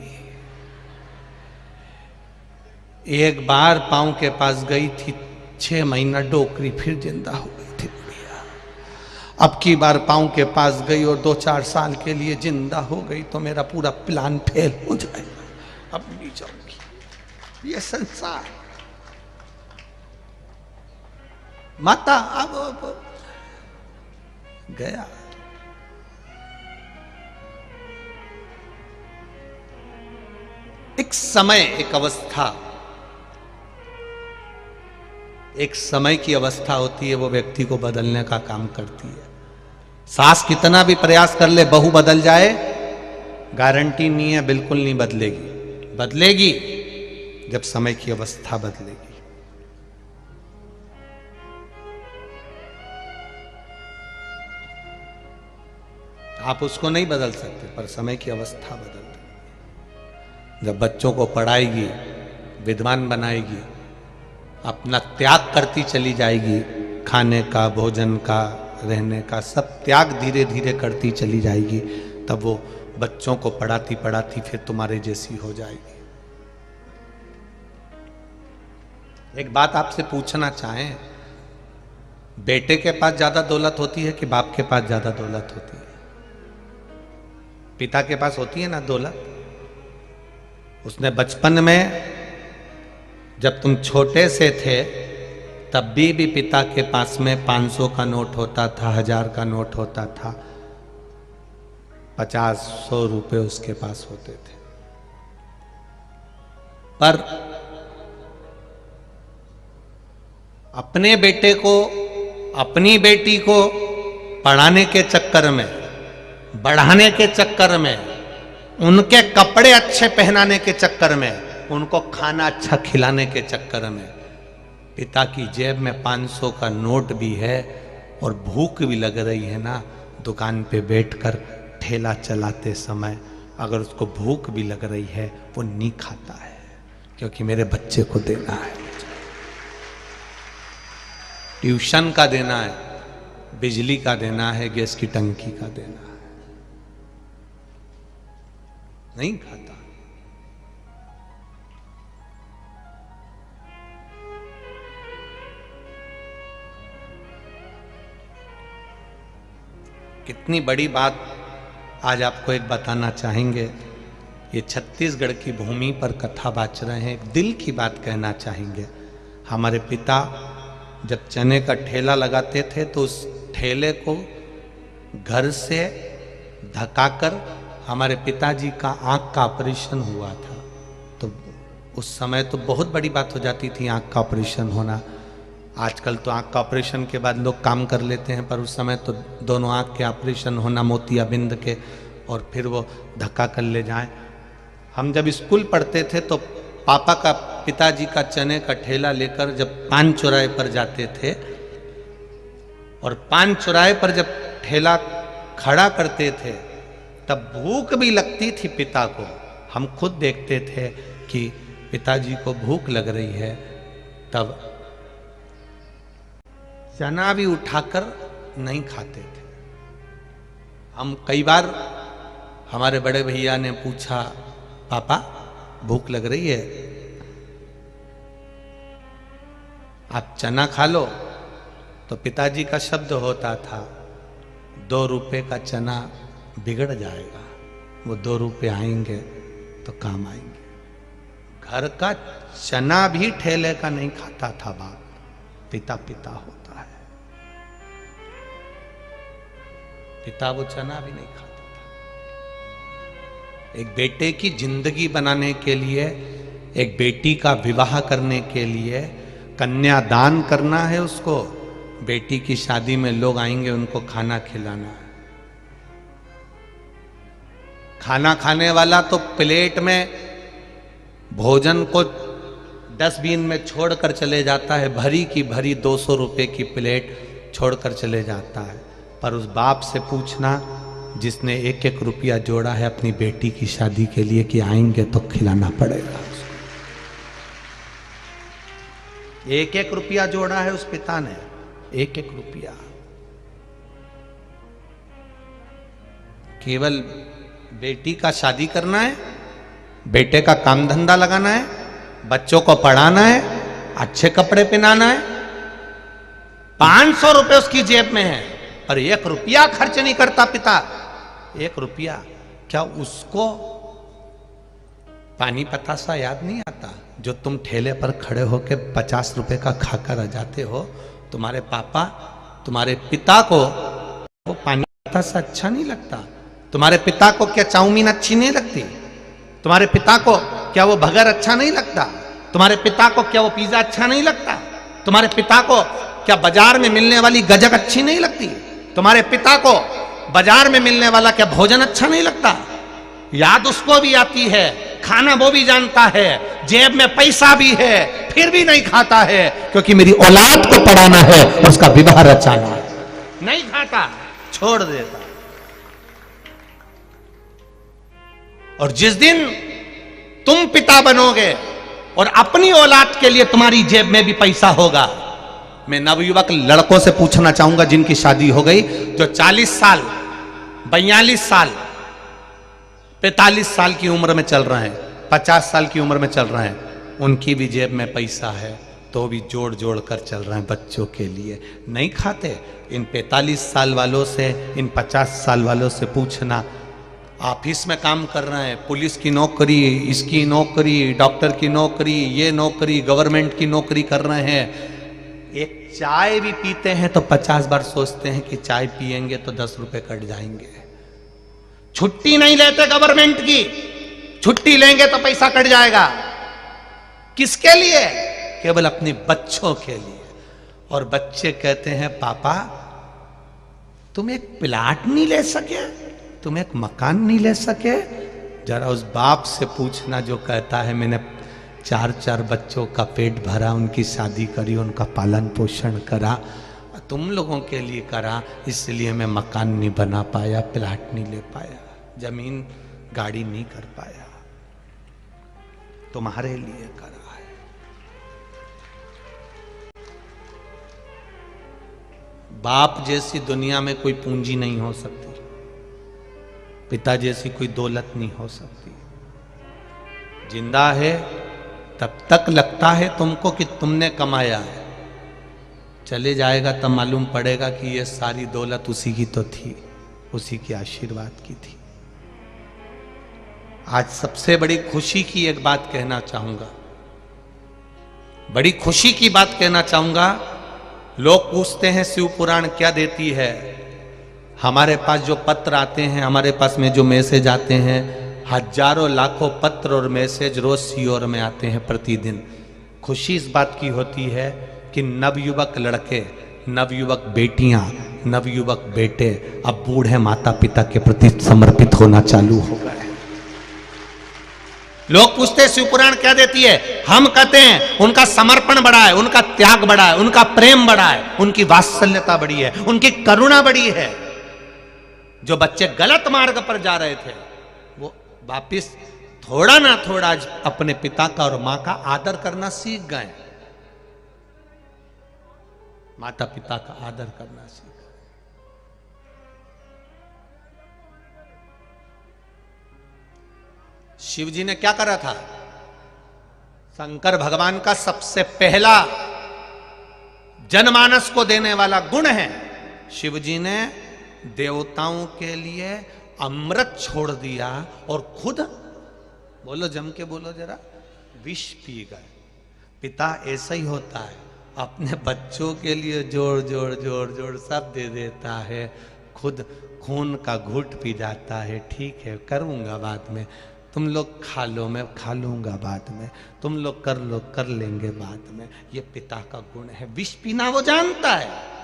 एक बार पांव के पास गई थी, 6 महीना डोकरी फिर जिंदा हो गई थी बुढ़िया। अब की बार पांव के पास गई और 2-4 साल के लिए जिंदा हो गई तो मेरा पूरा प्लान फेल हो जाएगा। अब नहीं जाऊंगी, ये संसार। माता अब गया। एक समय, एक अवस्था, एक समय की अवस्था होती है, वो व्यक्ति को बदलने का काम करती है। सास कितना भी प्रयास कर ले, बहू बदल जाए, गारंटी नहीं है, बिल्कुल नहीं बदलेगी। बदलेगी जब समय की अवस्था बदलेगी। आप उसको नहीं बदल सकते, पर समय की अवस्था बदल देगी। जब बच्चों को पढ़ाएगी, विद्वान बनाएगी, अपना त्याग करती चली जाएगी, खाने का, भोजन का, रहने का, सब त्याग धीरे धीरे करती चली जाएगी, तब वो बच्चों को पढ़ाती पढ़ाती फिर तुम्हारे जैसी हो जाएगी। एक बात आपसे पूछना चाहें, बेटे के पास ज्यादा दौलत होती है कि बाप के पास ज्यादा दौलत होती है? पिता के पास होती है ना दौलत। उसने बचपन में, जब तुम छोटे से थे, तब भी पिता के पास में 500 का नोट होता था, 1000 का नोट होता था, 50-100 रुपए उसके पास होते थे। पर अपने बेटे को, अपनी बेटी को पढ़ाने के चक्कर में, बढ़ाने के चक्कर में, उनके कपड़े अच्छे पहनाने के चक्कर में, उनको खाना अच्छा खिलाने के चक्कर में, पिता की जेब में 500 का नोट भी है और भूख भी लग रही है ना, दुकान पे बैठकर ठेला चलाते समय अगर उसको भूख भी लग रही है, वो नहीं खाता है, क्योंकि मेरे बच्चे को देना है, ट्यूशन का देना है, बिजली का देना है, गैस की टंकी का देना है, नहीं खाता। कितनी बड़ी बात आज आपको एक बताना चाहेंगे। ये छत्तीसगढ़ की भूमि पर कथा बाच रहे हैं, एक दिल की बात कहना चाहेंगे। हमारे पिता जब चने का ठेला लगाते थे तो उस ठेले को घर से धकाकर हमारे पिताजी का आँख का ऑपरेशन हुआ था। तो उस समय तो बहुत बड़ी बात हो जाती थी आँख का ऑपरेशन होना। आजकल तो आँख का ऑपरेशन के बाद लोग काम कर लेते हैं, पर उस समय तो दोनों आँख के ऑपरेशन होना, मोतियाबिंद के, और फिर वो धक्का कर ले जाएं। हम जब स्कूल पढ़ते थे तो पापा का, पिताजी का चने का ठेला लेकर जब पान चौराहे पर जाते थे, और पान चौराहे पर जब ठेला खड़ा करते थे तब भूख भी लगती थी पिता को। हम खुद देखते थे कि पिताजी को भूख लग रही है, तब चना भी उठाकर नहीं खाते थे। हम कई बार, हमारे बड़े भैया ने पूछा, पापा भूख लग रही है, आप चना खा लो। तो पिताजी का शब्द होता था, 2 रुपए का चना बिगड़ जाएगा, वो 2 रुपए आएंगे तो काम आएंगे। घर का चना भी ठेले का नहीं खाता था बाप। पिता पिता होता है, पिता वो चना भी नहीं खाता था। एक बेटे की जिंदगी बनाने के लिए, एक बेटी का विवाह करने के लिए कन्यादान करना है उसको। बेटी की शादी में लोग आएंगे, उनको खाना खिलाना है। खाना खाने वाला तो प्लेट में भोजन को डस्टबिन में छोड़कर चले जाता है, भरी की भरी 200 रुपए की प्लेट छोड़कर चले जाता है। पर उस बाप से पूछना जिसने 1-1 रुपया जोड़ा है अपनी बेटी की शादी के लिए कि आएंगे तो खिलाना पड़ेगा उसको। 1-1 रुपया जोड़ा है उस पिता ने, 1-1 रुपया। केवल बेटी का शादी करना है, बेटे का काम धंधा लगाना है, बच्चों को पढ़ाना है, अच्छे कपड़े पहनाना है। 500 रुपए उसकी जेब में है, पर 1 रुपया खर्च नहीं करता पिता। 1 रुपया। क्या उसको पानी पतासा याद नहीं आता जो तुम ठेले पर खड़े होके 50 रुपए का खाकर आ जाते हो? तुम्हारे पापा, तुम्हारे पिता को वो पानी पतासा अच्छा नहीं लगता? तुम्हारे पिता को क्या चाउमीन अच्छी नहीं लगती? तुम्हारे पिता को क्या वो बर्गर अच्छा नहीं लगता? तुम्हारे पिता को क्या वो पिज्जा अच्छा नहीं लगता? तुम्हारे पिता को क्या बाजार में मिलने वाली गजक अच्छी नहीं लगती? तुम्हारे पिता को बाजार में मिलने वाला क्या भोजन अच्छा नहीं लगता? याद उसको भी आती है, खाना वो भी जानता है, जेब में पैसा भी है, फिर भी नहीं खाता है, क्योंकि मेरी औलाद को पढ़ाना है, उसका विवाह रचाना है। नहीं खाता, छोड़ देता। और जिस दिन तुम पिता बनोगे और अपनी औलाद के लिए तुम्हारी जेब में भी पैसा होगा, मैं नवयुवक लड़कों से पूछना चाहूंगा जिनकी शादी हो गई, जो 40 साल, 42 साल, 45 साल की उम्र में चल रहे हैं, 50 साल की उम्र में चल रहे हैं, उनकी भी जेब में पैसा है तो भी जोड़ जोड़ कर चल रहे हैं बच्चों के लिए। नहीं खाते। इन 45 साल वालों से, इन 50 साल वालों से पूछना, ऑफिस में काम कर रहे हैं, पुलिस की नौकरी, इसकी नौकरी, डॉक्टर की नौकरी, ये नौकरी, गवर्नमेंट की नौकरी कर रहे हैं, एक चाय भी पीते हैं तो 50 बार सोचते हैं कि चाय पिएंगे तो 10 रुपए कट जाएंगे। छुट्टी नहीं लेते गवर्नमेंट की, छुट्टी लेंगे तो पैसा कट जाएगा। किसके लिए? केवल अपने बच्चों के लिए। और बच्चे कहते हैं, पापा तुम एक प्लाट नहीं ले सके, तुम एक मकान नहीं ले सके? जरा उस बाप से पूछना जो कहता है मैंने 4-4 बच्चों का पेट भरा, उनकी शादी करी, उनका पालन पोषण करा, तुम लोगों के लिए करा, इसलिए मैं मकान नहीं बना पाया, प्लाट नहीं ले पाया, जमीन गाड़ी नहीं कर पाया। तुम्हारे लिए करा है। बाप जैसी दुनिया में कोई पूंजी नहीं हो सकती, पिता जैसी कोई दौलत नहीं हो सकती। जिंदा है तब तक लगता है तुमको कि तुमने कमाया है, चले जाएगा तब मालूम पड़ेगा कि ये सारी दौलत उसी की तो थी। उसी के आशीर्वाद की थी। आज सबसे बड़ी खुशी की एक बात कहना चाहूंगा, बड़ी खुशी की बात कहना चाहूंगा। लोग पूछते हैं शिव पुराण क्या देती है। हमारे पास जो पत्र आते हैं, हमारे पास में जो मैसेज आते हैं, हजारों लाखों पत्र और मैसेज रोज सीओर में आते हैं प्रतिदिन। खुशी इस बात की होती है कि नवयुवक लड़के, नवयुवक बेटियां, नवयुवक बेटे अब बूढ़े माता पिता के प्रति समर्पित होना चालू हो गए। लोग पूछते हैं शिव पुराण क्या देती है, हम कहते हैं उनका समर्पण बड़ा है, उनका त्याग बड़ा है, उनका प्रेम बड़ा है, उनकी वात्सल्यता बड़ी है, उनकी करुणा बड़ी है। जो बच्चे गलत मार्ग पर जा रहे थे वो वापिस थोड़ा ना थोड़ा अपने पिता का और मां का आदर करना सीख गए। माता पिता का आदर करना सीख गए। शिव जी ने क्या करा था? शंकर भगवान का सबसे पहला जनमानस को देने वाला गुण है, शिव जी ने देवताओं के लिए अमृत छोड़ दिया और खुद, बोलो जम के बोलो जरा, विष पी गए। पिता ऐसा ही होता है, अपने बच्चों के लिए जोड़ जोड़ जोड़ जोड़ सब दे देता है, खुद खून का घूंट पी जाता है। ठीक है करूंगा बाद में, तुम लोग खा लो मैं खा लूंगा बाद में, तुम लोग कर लो कर लेंगे बाद में। ये पिता का गुण है, विष पीना वो जानता है।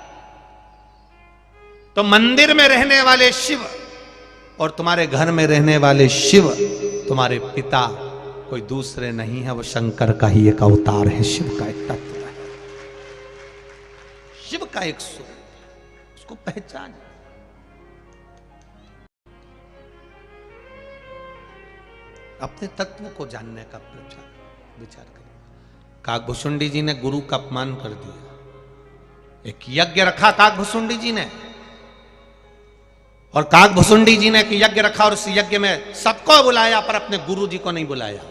तो मंदिर में रहने वाले शिव और तुम्हारे घर में रहने वाले शिव, तुम्हारे पिता कोई दूसरे नहीं है, वो शंकर का ही एक अवतार है, शिव का एक तत्व है, शिव का एक स्वरूप, उसको पहचान। अपने तत्व को जानने का विचार करें। काकभुसुंडी जी ने गुरु का अपमान कर दिया। एक यज्ञ रखा काकभुसुंडी जी ने, और काकभुसुंडी जी ने एक यज्ञ रखा और उस यज्ञ में सबको बुलाया पर अपने गुरु जी को नहीं बुलाया,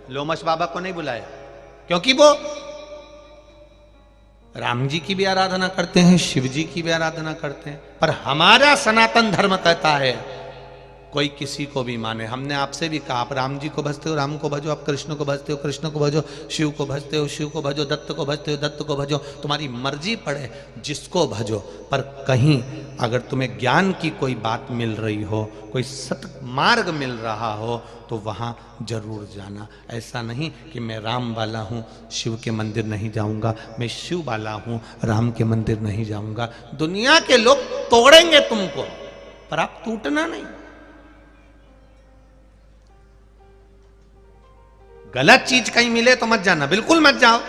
लोमश बाबा को नहीं बुलाया, क्योंकि वो राम जी की भी आराधना करते हैं, शिव जी की भी आराधना करते हैं। पर हमारा सनातन धर्म कहता है कोई किसी को भी माने। हमने आपसे भी कहा, आप राम जी को भजते हो राम को भजो, आप कृष्ण को भजते हो कृष्ण को भजो, शिव को भजते हो शिव को भजो, दत्त को भजते हो दत्त को भजो, तुम्हारी मर्जी पड़े जिसको भजो। पर कहीं अगर तुम्हें ज्ञान की कोई बात मिल रही हो, कोई सत मार्ग मिल रहा हो, तो वहाँ जरूर जाना। ऐसा नहीं कि मैं राम वाला हूँ शिव के मंदिर नहीं जाऊँगा, मैं शिव वाला हूँ राम के मंदिर नहीं जाऊँगा। दुनिया के लोग तोड़ेंगे तुमको, पर आप टूटना नहीं। गलत चीज कहीं मिले तो मत जाना, बिल्कुल मत जाओ,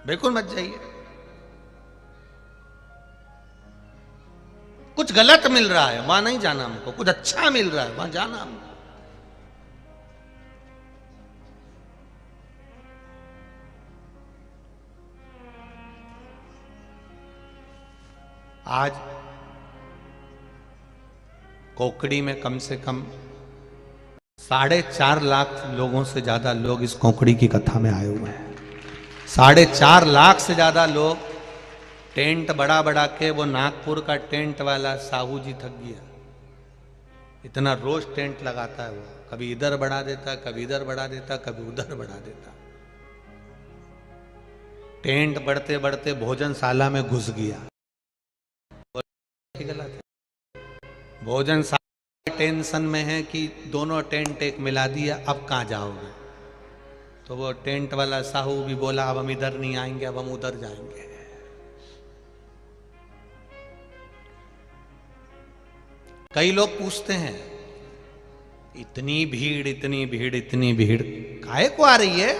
बिल्कुल मत जाइए। कुछ गलत मिल रहा है वहां नहीं जाना हमको, कुछ अच्छा मिल रहा है वहां जाना हमको। आज कोकड़ी में कम से कम 4.5 लाख लोगों से ज्यादा लोग इस कोकड़ी की कथा में आए हुए हैं। 4.5 लाख से ज्यादा लोग। टेंट बड़ा बड़ा के वो नागपुर का टेंट वाला साहू जी थक गया, इतना रोज टेंट लगाता है वो, कभी इधर बढ़ा देता, कभी इधर बढ़ा देता, कभी उधर बढ़ा देता। टेंट बढ़ते बढ़ते भोजनशाला में घुस गया। गलत है, भोजनशाला टेंशन में है कि दोनों टेंट एक मिला दिया, अब कहां जाओगे? तो वो टेंट वाला साहू भी बोला अब हम इधर नहीं आएंगे, अब हम उधर जाएंगे। कई लोग पूछते हैं इतनी भीड़ इतनी भीड़ इतनी भीड़ काहे को आ रही है?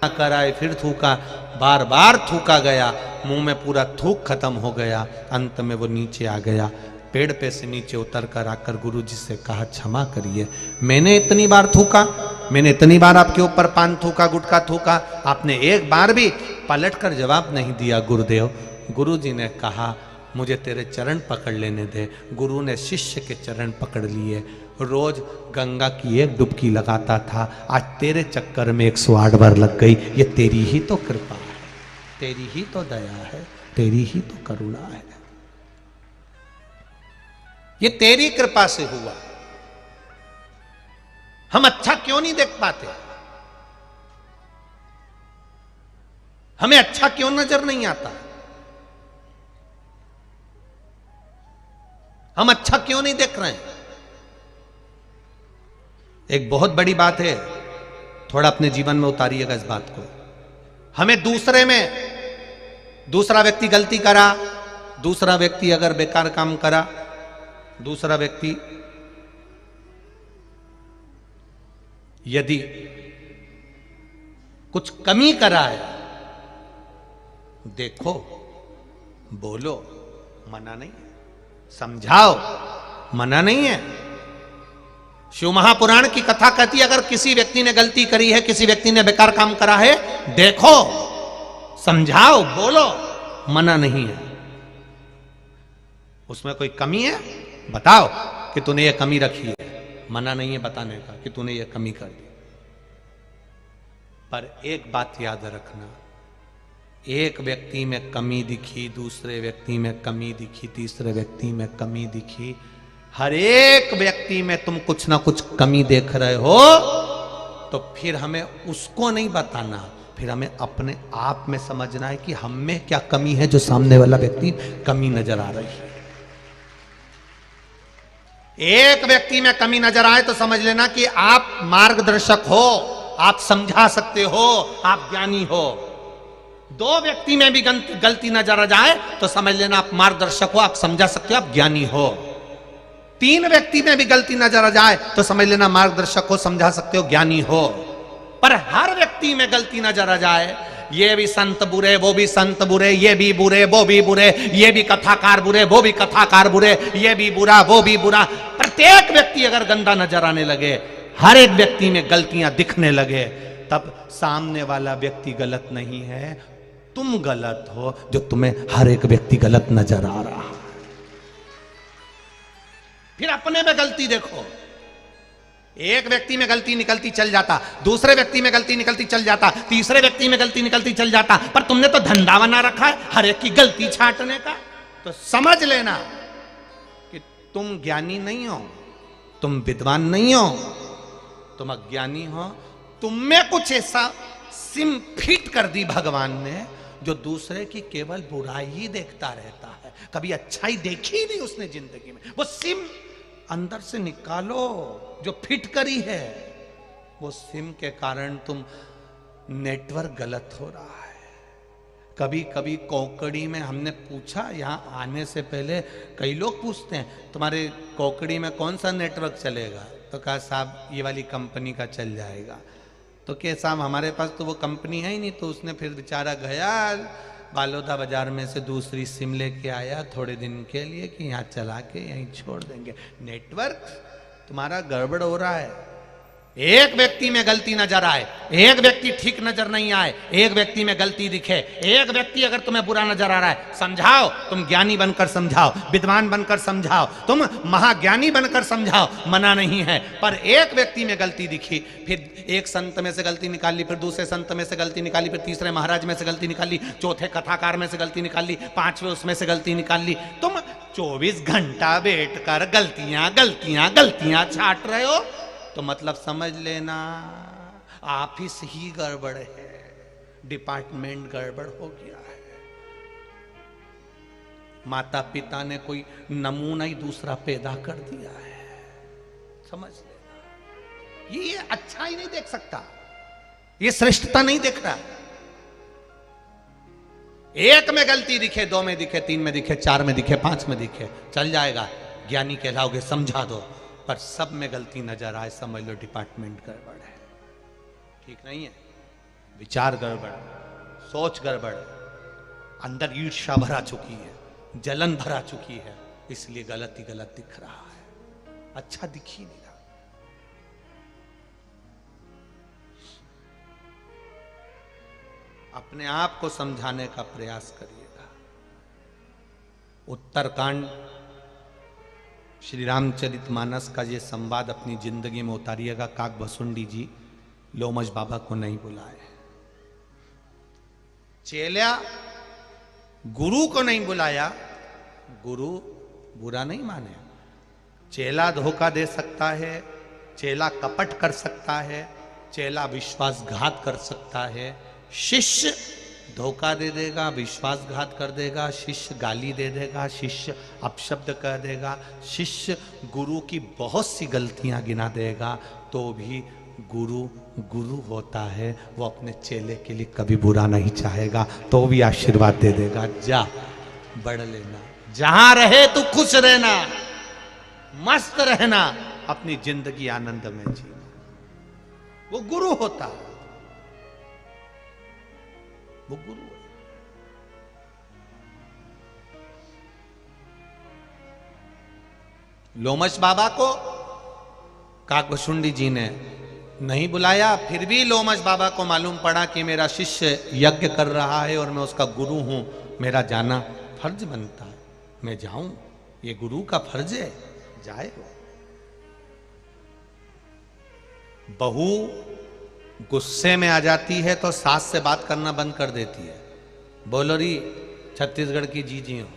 कराए फिर थूका, बार बार थूका गया, मुंह में पूरा थूक खत्म हो गया। अंत में वो नीचे आ गया, पेड़ पे से नीचे उतर कर आकर गुरु जी से कहा क्षमा करिए, मैंने इतनी बार थूका, मैंने इतनी बार आपके ऊपर पान थूका, गुटखा थूका, आपने एक बार भी पलट कर जवाब नहीं दिया गुरुदेव। गुरु जी ने कहा मुझे तेरे चरण पकड़ लेने दे। गुरु ने शिष्य के चरण पकड़ लिए, रोज गंगा की एक डुबकी लगाता था, आज तेरे चक्कर में 108 बार लग गई। ये तेरी ही तो कृपा है, तेरी ही तो दया है, तेरी ही तो करुणा है। ये तेरी कृपा से हुआ। हम अच्छा क्यों नहीं देख पाते? हमें अच्छा क्यों नजर नहीं आता? हम अच्छा क्यों नहीं देख रहे हैं? एक बहुत बड़ी बात है, थोड़ा अपने जीवन में उतारिएगा इस बात को। हमें दूसरे में, दूसरा व्यक्ति गलती करा, दूसरा व्यक्ति अगर बेकार काम करा, दूसरा व्यक्ति यदि कुछ कमी करा है, देखो, बोलो, मना नहीं है, समझाओ, मना नहीं है। शिव महापुराण की कथा कहती है अगर किसी व्यक्ति ने गलती करी है, किसी व्यक्ति ने बेकार काम करा है, देखो, समझाओ, बोलो, मना नहीं है। उसमें कोई कमी है, बताओ कि तूने ये कमी रखी है, मना नहीं है बताने का कि तूने ये कमी कर दी। पर एक बात याद रखना, एक व्यक्ति में कमी दिखी, दूसरे व्यक्ति में कमी दिखी, तीसरे व्यक्ति में कमी दिखी, हर एक व्यक्ति में तुम कुछ ना कुछ कमी देख रहे हो, तो फिर हमें उसको नहीं बताना, फिर हमें अपने आप में समझना है कि हम में क्या कमी है जो सामने वाला व्यक्ति कमी नजर आ रही है। एक व्यक्ति में कमी नजर आए तो समझ लेना कि आप मार्गदर्शक हो, आप समझा सकते हो, आप ज्ञानी हो। दो व्यक्ति में भी गलती नजर आ जाए तो समझ लेना आप मार्गदर्शक हो, आप समझा सकते हो, आप ज्ञानी हो। तीन व्यक्ति में भी गलती नजर आ जाए तो समझ लेना मार्गदर्शक हो, समझा सकते हो, ज्ञानी हो। पर हर व्यक्ति में गलती नजर आ जाए, ये भी संत बुरे, वो भी संत बुरे, ये भी बुरे, वो भी बुरे, ये भी कथाकार बुरे, वो भी कथाकार बुरे, ये भी बुरा, वो भी बुरा, प्रत्येक व्यक्ति अगर गंदा नजर आने लगे, हर एक व्यक्ति में गलतियां दिखने लगे, तब सामने वाला व्यक्ति गलत नहीं है, तुम गलत हो जो तुम्हें हर एक व्यक्ति गलत नजर आ रहा है। फिर अपने में गलती देखो, एक व्यक्ति में गलती निकलती चल जाता, दूसरे व्यक्ति में गलती निकलती चल जाता, तीसरे व्यक्ति में गलती निकलती चल जाता, पर तुमने तो धंधा बना रखा है हर एक की गलती छांटने का। तो समझ लेना कि तुम ज्ञानी नहीं हो, तुम विद्वान नहीं हो, तुम अज्ञानी हो। तुम में कुछ ऐसा सिम फिट कर दी भगवान ने जो दूसरे की केवल बुराई ही देखता रहता है, कभी अच्छाई देखी ही नहीं उसने जिंदगी में। वो सिम अंदर से निकालो जो फिट करी है, वो सिम के कारण तुम नेटवर्क गलत हो रहा है। कभी कभी कोकड़ी में हमने पूछा, यहाँ आने से पहले कई लोग पूछते हैं तुम्हारे कोकड़ी में कौन सा नेटवर्क चलेगा, तो कहा साहब ये वाली कंपनी का चल जाएगा। तो क्या साहब हमारे पास तो वो कंपनी है ही नहीं। तो उसने फिर बेचारा गया बालोदा बाजार में से दूसरी सिम लेके आया थोड़े दिन के लिए कि यहाँ चला के यहीं छोड़ देंगे। नेटवर्क तुम्हारा गड़बड़ हो रहा है। एक व्यक्ति में गलती नजर आए, एक व्यक्ति ठीक नजर नहीं आए, एक व्यक्ति में गलती दिखे, एक व्यक्ति अगर तुम्हें बुरा नजर आ रहा है, समझाओ, तुम ज्ञानी बनकर समझाओ, विद्वान बनकर समझाओ, तुम महाज्ञानी बनकर समझाओ, मना नहीं है। पर एक व्यक्ति में गलती दिखी, फिर एक संत में से गलती निकाल ली, फिर दूसरे संत में से गलती निकाली, फिर तीसरे महाराज में से गलती निकाल ली, चौथे कथाकार में से गलती निकाल ली, पांचवें उसमें से गलती निकाल ली। तुम 24 घंटा बैठकर गलतियां गलतियां गलतियां छाट रहे हो, तो मतलब समझ लेना ऑफिस ही गड़बड़ है, डिपार्टमेंट गड़बड़ हो गया है। माता पिता ने कोई नमूना ही दूसरा पैदा कर दिया है, समझ लेना। ये अच्छा ही नहीं देख सकता, ये श्रेष्ठता नहीं देख रहा। एक में गलती दिखे, दो में दिखे, तीन में दिखे, चार में दिखे, पांच में दिखे, चल जाएगा, ज्ञानी कहलाओगे, समझा दो। पर सब में गलती नजर आए, समझ लो डिपार्टमेंट गड़बड़ है, ठीक नहीं है। विचार गड़बड़, सोच गड़बड़, अंदर ईर्ष्या भरा चुकी है, जलन भरा चुकी है, इसलिए गलत ही गलत दिख रहा है, अच्छा दिख ही नहीं रहा। अपने आप को समझाने का प्रयास करिएगा। उत्तरकांड श्री रामचरितमानस का ये संवाद अपनी जिंदगी में उतारिएगा। काक भसुंडी जी लोमश बाबा को नहीं बुलाए, चेल्या गुरु को नहीं बुलाया, गुरु बुरा नहीं माने, चेला धोखा दे सकता है, चेला कपट कर सकता है, चेला विश्वासघात कर सकता है, शिष्य धोखा दे देगा, विश्वासघात कर देगा, शिष्य गाली दे देगा, शिष्य अपशब्द कह देगा, शिष्य गुरु की बहुत सी गलतियां गिना देगा, तो भी गुरु गुरु होता है। वो अपने चेले के लिए कभी बुरा नहीं चाहेगा, तो भी आशीर्वाद दे देगा, जा बढ़ लेना, जहां रहे तू खुश रहना, मस्त रहना, अपनी जिंदगी आनंद में जीना। वो गुरु होता है, वो गुरु है। लोमश बाबा को काकभुशुंडी जी ने नहीं बुलाया, फिर भी लोमश बाबा को मालूम पड़ा कि मेरा शिष्य यज्ञ कर रहा है और मैं उसका गुरु हूं, मेरा जाना फर्ज बनता है, मैं जाऊं, ये गुरु का फर्ज है, जाए। बहू गुस्से में आ जाती है तो सास से बात करना बंद कर देती है, बोलो री छत्तीसगढ़ की जीजी हो,